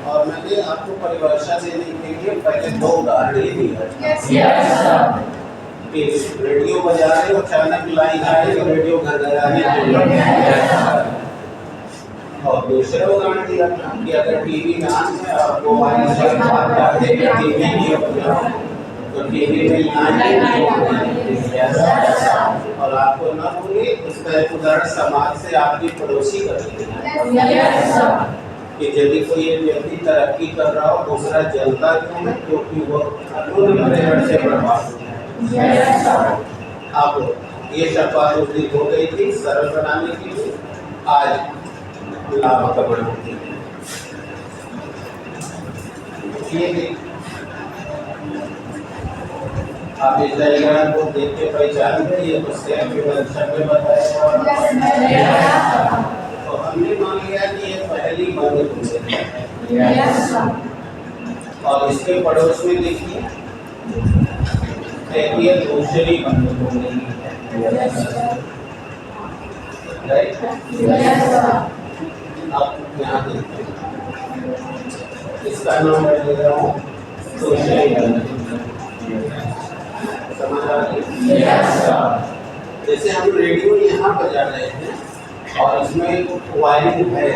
और मैंने आपको परिभाषा देने के लिए पहले 2 उदाहरण दिए कि रेडियो बजा रहे हो, अचानक लाइन आए तो रेडियो घरघराने और दूसरा उदाहरण दिया कि अगर टीवी ना है और मोबाइल से बात करते हैं टीवी नहीं बजा तो टीवी में और आपको न भूले इसका एक उदाहरण समाज से आपकी पड़ोसी करते हैं कि यदि कोई एक व्यक्ति तरक्की कर रहा हो दूसरा जलता क्यों है, क्योंकि वो पर्यावरण से बर्बाद हो। अब ये सब बात उस दिन हो गई थी सरल बनाने के लिए, आज लाभ का बढ़ाने ये आप इस डायग्राम को देख के पहचान गए तो सेम के परीक्षा में बताया तो हमने मान लिया कि ये पहली बंद कुंडली है और इसके पड़ोस में देखिए ये दूसरी बंद कुंडली है, राइट? आप यहाँ देखिए इसका नाम मैं दे रहा हूँ दूसरी बंद कुंडली। समझ आ गई? जैसे हम रेडियो यहाँ बजा रहे हैं और इसमें वायरिंग है,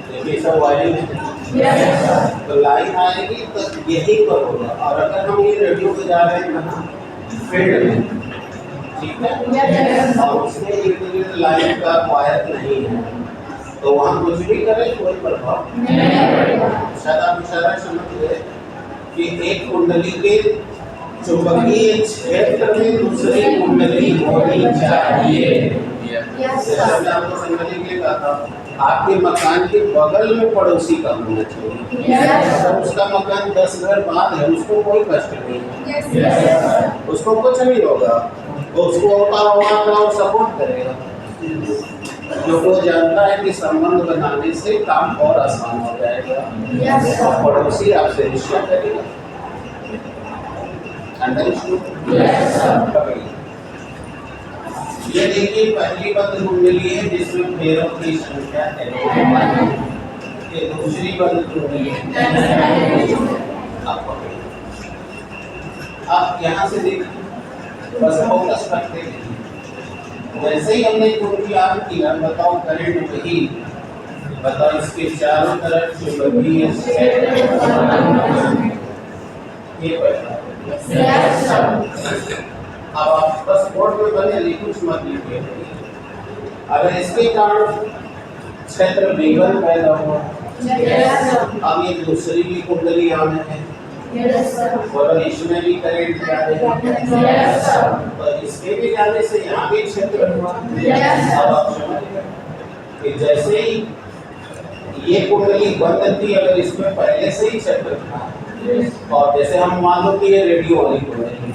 देखिए सब वायरिंग है तो लाइन आएगी तो यही पर होगा और अगर हम ये रेडियो बजा रहे हैं कहाँ फील्ड में, ठीक है, और उसमें इर्द-गिर्द लाइन का वायर नहीं है तो वहाँ कुछ भी करें कोई प्रभाव नहीं पड़ेगा। शायद आप इशारा समझ गए कि एक कुंडली के चुंबकीय क्षेत्र में दूसरी कुंडली होनी चाहिए। आपको समझने के लिए कहा था आपके मकान के बगल में पड़ोसी का होना चाहिए। अगर उसका मकान 10 घर बाद है उसको कोई कष्ट नहीं है, उसको कुछ नहीं होगा, उसको होगा सपोर्ट करेगा जो वो जानता है कि संबंध बनाने से काम और आसान हो जाएगा और पड़ोसी आपसे रिश्ता करेगा। ये देखिए पहली बंद कुंडली है जिसमें फेरों की संख्या है, ये दूसरी बंद कुंडली है। आप यहाँ से देखिए बस फोकस करते हैं, वैसे ही हमने कुंडली ऑन किया, बताओ करंट वही, बताओ इसके चारों तरफ चुंबकीय अब आप बस बोर्ड में बने कुछ मत लिखिए। अगर इसके कारण क्षेत्र विघन पैदा हुआ अब ये दूसरी भी कुंडली आने है और इसमें भी करंट जाएगा तो इसके भी जाने से यहाँ भी क्षेत्र हुआ। अब आप समझ गए कि जैसे ही ये कुंडली बंद थी अगर इसमें पहले से ही क्षेत्र था और जैसे हम मान लो कि ये रेडियो वाली कुंडली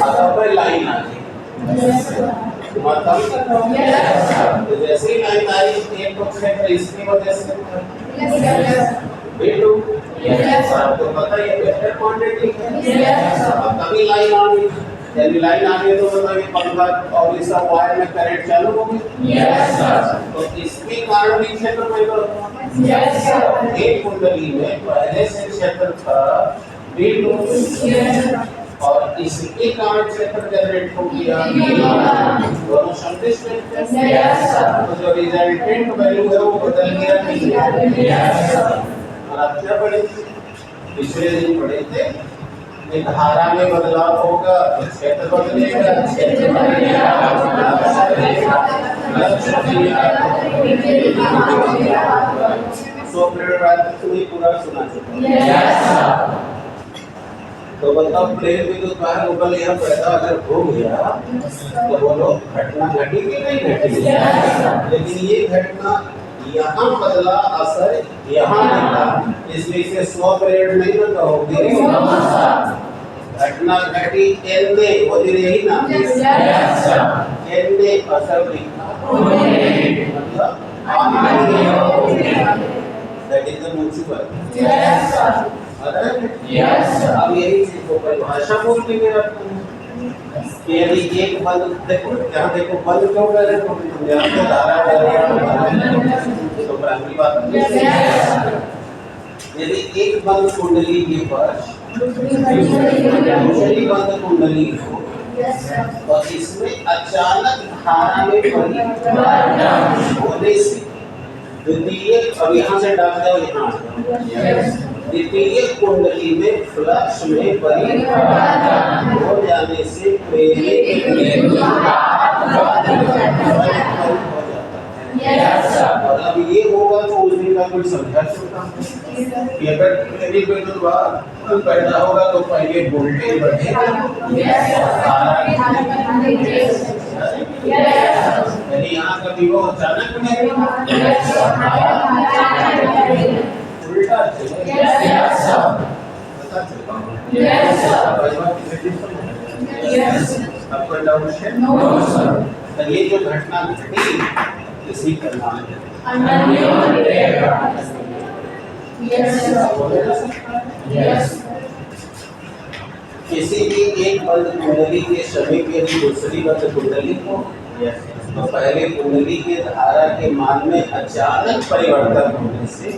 अगर लाइन आ गई तो जैसे ही लाइन आई एक तो क्षेत्र इसकी वजह से बेटू तो पता है वेक्टर क्वांटिटी है। अब कभी लाइन आ गई, यदि लाइन आ गई तो मतलब ये पंखा और इस सब वायर में करंट चालू हो गया तो इसके कारण भी क्षेत्र पैदा होगा। एक कुंडली में पहले से क्षेत्र था बेटू और इसके कारण क्षेत्र जनरेट हो गया, दोनों संतुष्ट हैं तो जो रिजल्टेंट वैल्यू है वो बदल गया। और आप क्या पढ़े पिछले दिन पढ़े थे कि धारा में बदलाव होगा तो क्षेत्र बदलेगा, क्षेत्र तो फिर पूरा सुना चुका। तो बताओ प्लेन विद्युत वाहक उपल यहाँ पैदा अगर हो गया तो बोलो घटना घटी कि नहीं घटी, लेकिन ये घटना यहाँ बदला असर यहाँ निकला इसलिए इसे 100 पीरियड नहीं ना कहोगे, घटना घटी एन ने वो यही ना एन ने असर दिखा मतलब दैट इज द म्यूचुअल। अब यही चीज को परिभाषा बोल के मेरा कि यदि एक बल देखो यहाँ देखो बल क्यों कर रहे हो तुम यहाँ पे धारा कर रहे तो प्राइमरी बात यदि एक बंद कुंडली के पास दूसरी बंद कुंडली हो और इसमें अचानक धारा में परिवर्तन होने से द्वितीय अब यहाँ से डाल जाओ यहाँ द्वितीय कुंडली में फ्लक्स में परिवर्तन हो जाने से प्रेरित और अब ये होगा तो उस दिन का कोई संघर्ष होगा कि अगर प्रेरित विद्युत प्रवाह पैदा होगा तो पहले वोल्टेज बढ़ेगा यदि यहाँ का विभव अचानक बढ़ेगा उल्टा आपको डाउट है ये जो घटना घटी इसी का नाम किसी भी एक बंद कुंडली के समीप यदि दूसरी बंद कुंडली को तो पहले कुंडली के धारा के मान में अचानक परिवर्तन होने से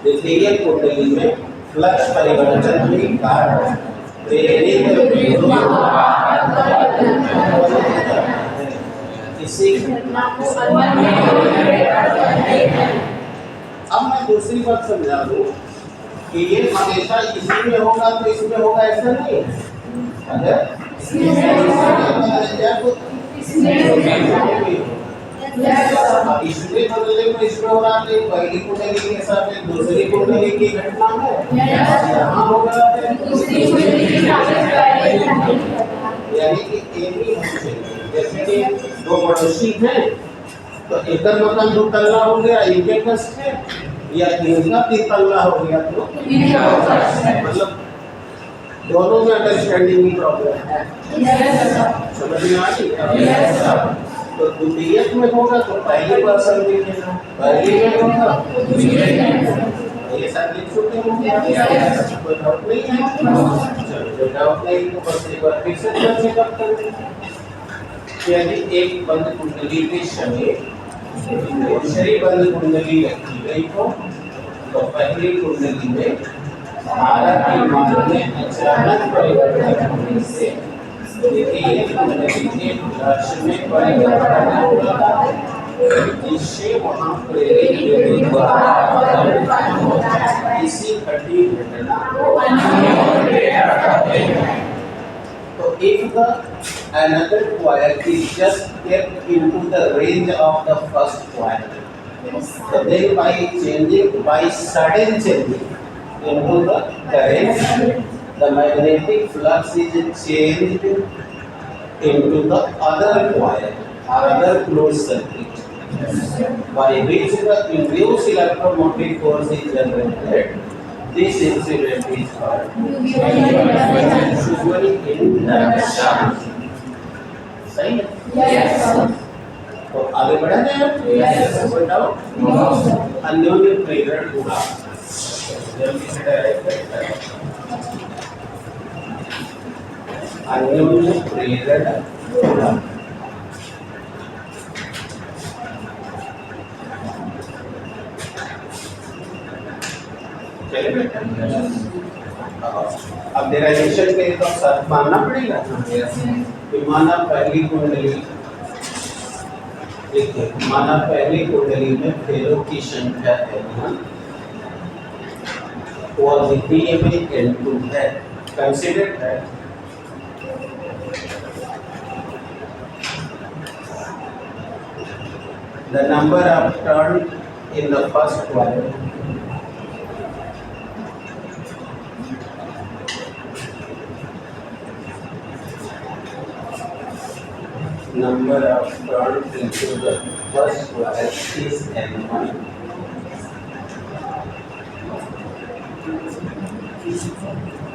द्वितीय कुंडली में फ्लक्स परिवर्तन के कारण प्रेरित इसी घटना को अब मैं दूसरी बात समझा दूं कि ये हमेशा इसी में होगा तो इसमें होगा ऐसा नहीं अगर इसमें बदले में इसमें हो रहा है पहली कुंडली के साथ दूसरी कुंडली की घटना है यहाँ होगा यानी कि एक ही जैसे कि दो पड़ोसी हैं तो एक मकान दो तल्ला हो गया इनके कष्ट है या इनका तीन तल्ला हो गया तो मतलब दोनों में अंडरस्टैंडिंग की प्रॉब्लम है समझ में आ गई तो द्वितीयक में होगा तो पहले पर्सन दिखेगा पहले में होगा ये सब लिख चुके हैं कोई डाउट नहीं है चलो डाउट नहीं तो बस एक बार फिर से चेकअप करें यदि एक बंद कुंडली के समीप दूसरी बंद कुंडली रखी गई हो तो पहली कुंडली में धारा के मान में अचानक परिवर्तन होने से द्वितीय कुंडली के फ्लक्स में परिवर्तन होगा जिससे वहाँ प्रेरित विद्युत इसी घटी घटना तो if the another coil is just kept into the range of the first coil so then by sudden changing into the current the magnetic flux is changed into the other coil or other closed circuit by which the induced electromotive force is generated. This incident is called usual induction. सही है? Yes. तो आगे बढ़ा जाए? Yes. कोई doubt? अन्योन्य प्रेरण होगा। जल्दी से डायरेक्ट करते हैं। अन्योन्य प्रेरण होगा। अब डेरिवेशन के लिए तो शर्त मानना पड़ेगा कि माना पहली कुंडली देखिए माना पहली कुंडली में फेरों की संख्या N1 और द्वितीय में N2 है कंसीडर है the number of turns in the first coil number of turns into the first coil is N1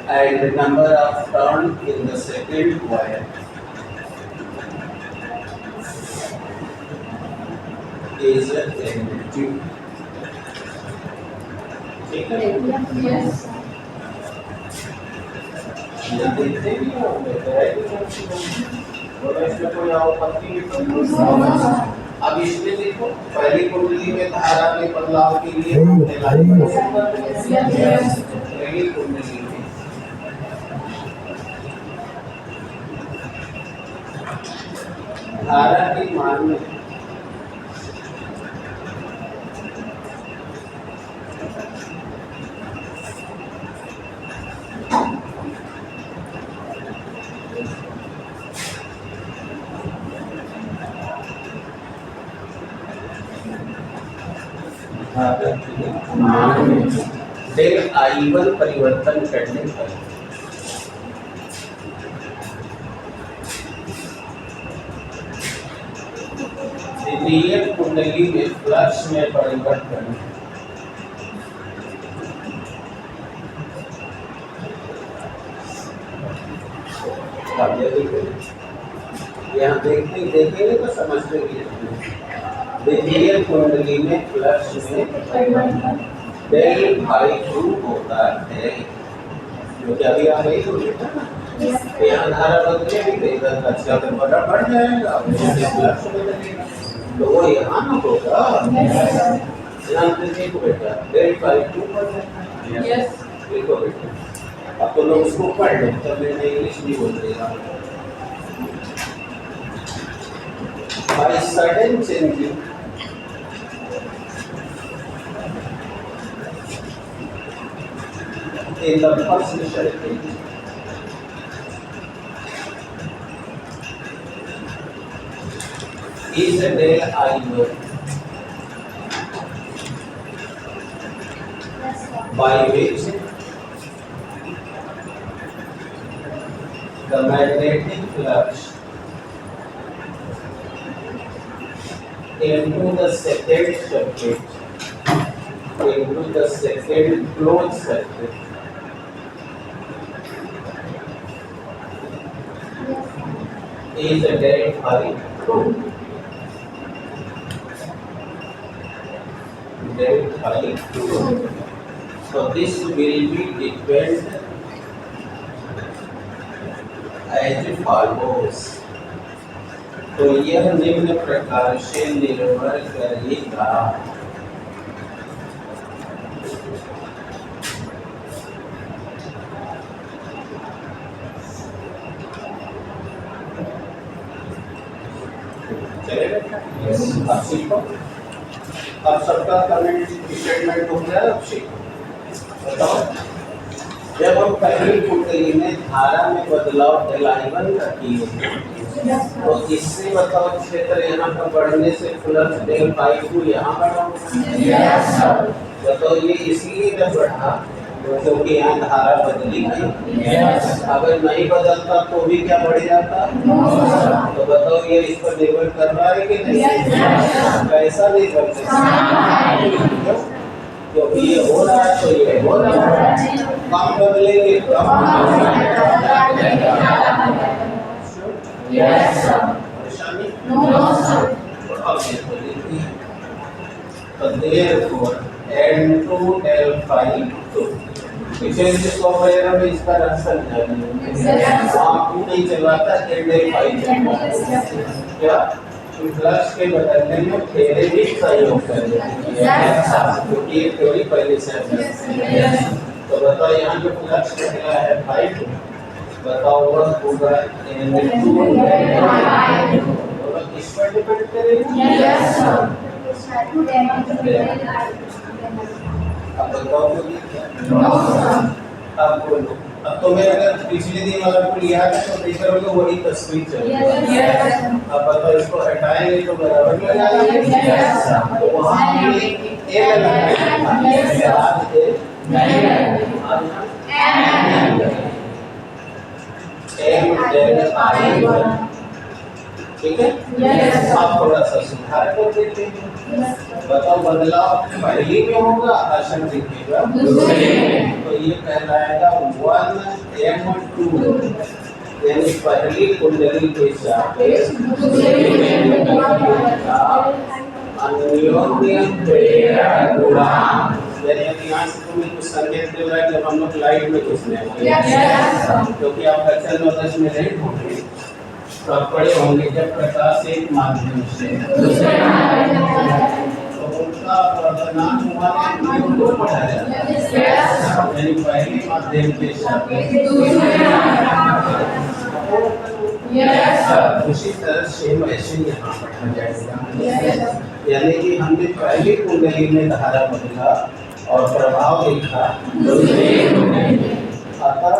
and the number of turns in the second coil is N2 ठीक है ये देखते भी होंगे बोलो इसमें कोई आपत्ति भी तो नहीं। अब इसमें देखो पहली कुंडली में धारा के बदलाव के लिए पहली कुंडली में धारा की मान में डेल I1 परिवर्तन करने पर द्वितीय कुंडली में फ्लक्स में परिवर्तन यहाँ देखेंगे तो समझ में द्वितीय कुंडली में फ्लक्स में परिवर्तन डेल भाई 2 होता है जो कि अभी आ गई तो यहाँ धारा बदले भी देगा अच्छा तो बड़ा बढ़ जाएगा फ्लक्स बदलेगा तो वो यहाँ ना होगा यहाँ देखो बेटा डेल भाई 2 बढ़ जाएगा देखो बेटा अब तो लोग उसको पढ़ लो तब मैं इंग्लिश नहीं बोल देगा by sudden changing in the first circuit is a del I1 by which the magnetic flux into the second circuit closed circuit is a del phi 2. Del phi 2. So this will be depend as follows. तो यह निम्न प्रकार से निर्भर करेगा अब सीखो अब सबका कमेंट स्टेटमेंट हो गया अब सीखो बताओ जब हम पहली कुंडली में धारा में बदलाव डेल I1 का किए तो इससे बताओ क्षेत्र यहाँ पर बढ़ने से फ्लक्स डेल पाई 2 यहाँ बढ़ा बताओ ये इसलिए जब बढ़ा क्योंकि यहाँ धारा बदली गई अगर नहीं बदलता तो भी क्या बढ़ जाता तो बताओ ये इस पर निर्भर कर रहा है कि नहीं कैसा निर्भर क्योंकि ये हो रहा है तो ये हो रहा है कम बदलेंगे कम परेशानी तो therefore N2 del phi 2 पिछले जिसको वगैरह में इसका रस समझाइए आपको नहीं चलवाता N del phi क्या फ्लक्स के बदलने में फेरे भी सहयोग करेंगे क्योंकि ये थ्योरी पहले से तो बताओ यहाँ जो फ्लक्स निकला है phi 2 बताओ वह होगा N2 इस पर डिपेंड करेगा अब बताओ अब बोलो अब तो मैं अगर पिछले दिन वाला को लिया है तो देख करोगे वही तस्वीर चलेगी अब बताओ इसको हटाएंगे तो बराबर लग जाएगा तो वहां हमने ए लगाया ठीक है आप थोड़ा सा सुधार कर देते हैं बताओ बदलाव पहले में होगा आसन दिखेगा तो ये कहलाएगा 1M2 यानी पहली कुंडली के साथ अन्योन्य प्रेरक गुणांक यानी यहाँ से तुम्हें कुछ संकेत दे रहा है जब हम लोग लाइट में घुसने वाले हैं, क्योंकि आप कक्षा 9-10 में नहीं होंगे तो आप पढ़े होंगे जब प्रकाश एक माध्यम से तो उनका वर्तमान हुआ तो पढ़ा जाता है, यानी पहले माध्यम के साथ उसी तरह से वैसे यहाँ पढ़ा जाएगा, यानी कि हमने पहली कुंडली में धारा बदला और प्रभाव देखा। अतः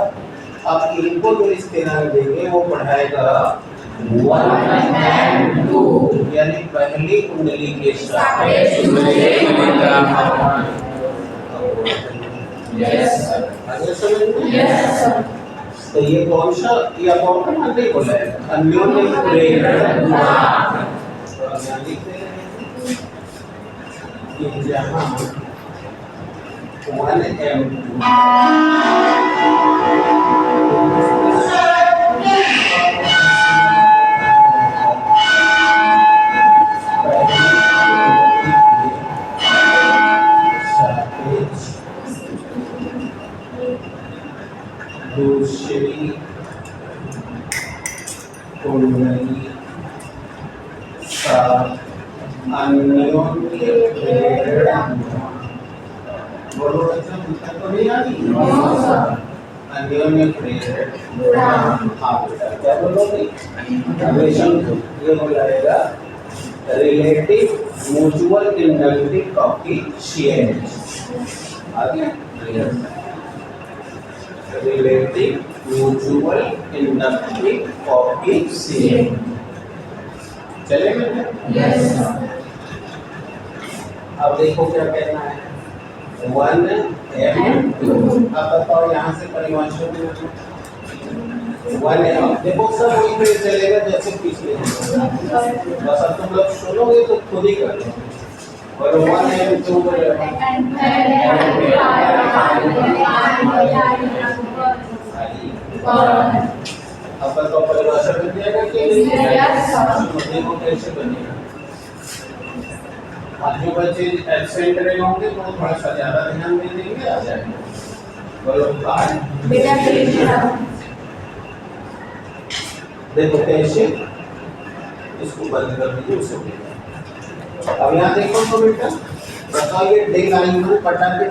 अब इनको जो स्थिरांक देंगे वो पढ़ाएगा 1 and 2, यानी पहली कुंडली के सापेक्ष आगे समझ में? तो ये कौन सा या कौन सा मान नहीं बोला है अन्योन्य प्रेरण कि जहाँ 1 and 2 दूसरी कुंडली का अन्योन्य प्रेरण बोलो बच्चों दिक्कत तो नहीं आ रही? अन्योन्य प्रेरण हाँ बेटा क्या बोलोगे? ये बोलाएगा रिलेटिव म्यूचुअल इंडक्टिव कोएफिशिएंट। आगे रिलेटिव म्यूचुअल इंडक्टिव कोएफिशिएंट चलेगा? यस। अब देखो क्या कहना है 1 and 2। अब बताओ यहाँ से परिभाषा 1 and देखो सब वही पे चलेगा जैसे पिछले बस अब तुम लोग सुनोगे तो खुद ही कर लो और 1 and 2 अब बताओ परिभाषा बन जाएगा कि नहीं? देखो कैसे बनेगा। आज जो बच्चे एब्सेंट रहे होंगे तो थोड़ा सा ज्यादा ध्यान दे देंगे आ जाएगा। बोलो बेटा देखो कैसे इसको बंद कर दीजिए उसे। अब यहाँ देखो तो बेटा बताओ ये डे लाइन में पटा के